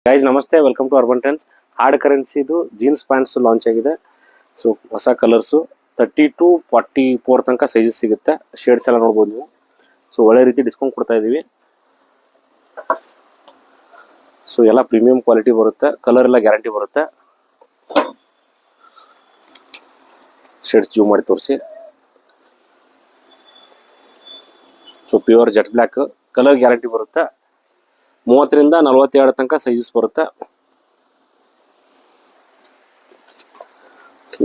Guys ನಮಸ್ತೆ, welcome to Urban Trends. Hard ಕರೆನ್ಸಿದು jeans pants launch ಆಗಿದೆ. ಸೊ ಹೊಸ ಕಲರ್ಸು 30 to 44 ತನಕ ಸೈಜಸ್ ಸಿಗುತ್ತೆ. ಶೇಡ್ಸ್ ಎಲ್ಲ ನೋಡ್ಬೋದು ನೀವು. ಸೊ ಒಳ್ಳೆ ರೀತಿ ಡಿಸ್ಕೌಂಟ್ ಕೊಡ್ತಾ ಇದೀವಿ. ಸೊ ಎಲ್ಲ ಪ್ರೀಮಿಯಂ ಕ್ವಾಲಿಟಿ ಬರುತ್ತೆ, ಕಲರ್ ಎಲ್ಲ ಗ್ಯಾರಂಟಿ ಬರುತ್ತೆ. ಶೇಡ್ಸ್ ಜೂಮ್ ಮಾಡಿ ತೋರಿಸಿ. So pure jet black, colour guarantee ಬರುತ್ತೆ. 30 ರಿಂದ 42 ತನಕ ಸೈಜಸ್ ಬರುತ್ತೆ.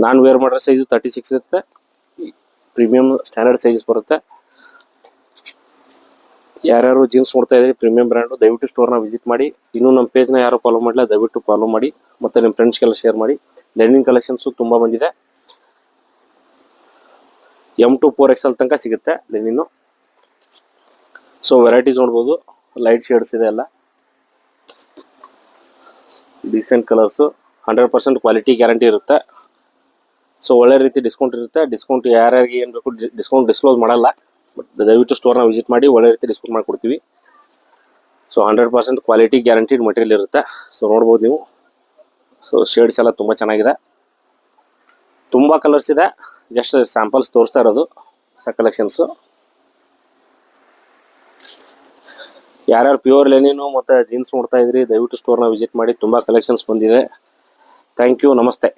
ನಾನು ವೇರ್ ಮಾಡಿರೋ ಸೈಜ್ 36 ಇರುತ್ತೆ. ಪ್ರೀಮಿಯಂ ಸ್ಟ್ಯಾಂಡರ್ಡ್ ಸೈಜಸ್ ಬರುತ್ತೆ. ಯಾರ್ಯಾರು ಜೀನ್ಸ್ ನೋಡ್ತಾ ಇದ್ದೀರಿ ಪ್ರೀಮಿಯಂ ಬ್ರ್ಯಾಂಡು, ದಯವಿಟ್ಟು ಸ್ಟೋರ್ನ ವಿಸಿಟ್ ಮಾಡಿ. ಇನ್ನೂ ನಮ್ಮ ಪೇಜ್ನ ಯಾರು ಫಾಲೋ ಮಾಡಿಲ್ಲ, ದಯವಿಟ್ಟು ಫಾಲೋ ಮಾಡಿ. ಮತ್ತು ನಿಮ್ಮ ಫ್ರೆಂಡ್ಸ್ಗೆಲ್ಲ ಶೇರ್ ಮಾಡಿ. ಲೆನಿನ್ ಕಲೆಕ್ಷನ್ಸು ತುಂಬ ಬಂದಿದೆ. M to 4XL ತನಕ ಸಿಗುತ್ತೆ ಲೆನಿನ್ನು. ಸೊ ವೆರೈಟೀಸ್ ನೋಡ್ಬೋದು, ಲೈಟ್ ಶೇಡ್ಸ್ ಇದೆ, ಎಲ್ಲ ಡೀಸೆಂಟ್ ಕಲರ್ಸು. 100% ಕ್ವಾಲಿಟಿ ಗ್ಯಾರಂಟಿ ಇರುತ್ತೆ. ಸೊ ಒಳ್ಳೆ ರೀತಿ ಡಿಸ್ಕೌಂಟ್ ಇರುತ್ತೆ. ಡಿಸ್ಕೌಂಟ್ ಯಾರ್ಯಾರಿಗೆ ಏನು ಬೇಕು ಡಿಸ್ಕೌಂಟ್ ಡಿಸ್ಕ್ಲೋಸ್ ಮಾಡಲ್ಲ, ಬಟ್ ದಯವಿಟ್ಟು ಸ್ಟೋರ್ನ ವಿಸಿಟ್ ಮಾಡಿ, ಒಳ್ಳೆ ರೀತಿ ಡಿಸ್ಕೌಂಟ್ ಮಾಡಿಕೊಡ್ತೀವಿ. ಸೊ 100% ಕ್ವಾಲಿಟಿ ಗ್ಯಾರಂಟಿಡ್ ಮಟೀರಿಯಲ್ ಇರುತ್ತೆ. ಸೊ ನೋಡ್ಬೋದು ನೀವು. ಸೊ ಶೇಡ್ಸ್ ಎಲ್ಲ ತುಂಬ ಚೆನ್ನಾಗಿದೆ, ತುಂಬ ಕಲರ್ಸ್ ಇದೆ. ಜಸ್ಟ್ ಸ್ಯಾಂಪಲ್ಸ್ ತೋರಿಸ್ತಾ ಇರೋದು ಹೊಸ ಕಲೆಕ್ಷನ್ಸು. ಯಾರ್ಯಾರು ಪ್ಯೂರ್ ಲೆನಿನು ಮತ್ತು ಜೀನ್ಸ್ ನೋಡ್ತಾ ಇದ್ರಿ, ದಯವಿಟ್ಟು ಸ್ಟೋರ್ನ ವಿಸಿಟ್ ಮಾಡಿ. ತುಂಬ ಕಲೆಕ್ಷನ್ಸ್ ಬಂದಿದೆ. ಥ್ಯಾಂಕ್ ಯು, ನಮಸ್ತೆ.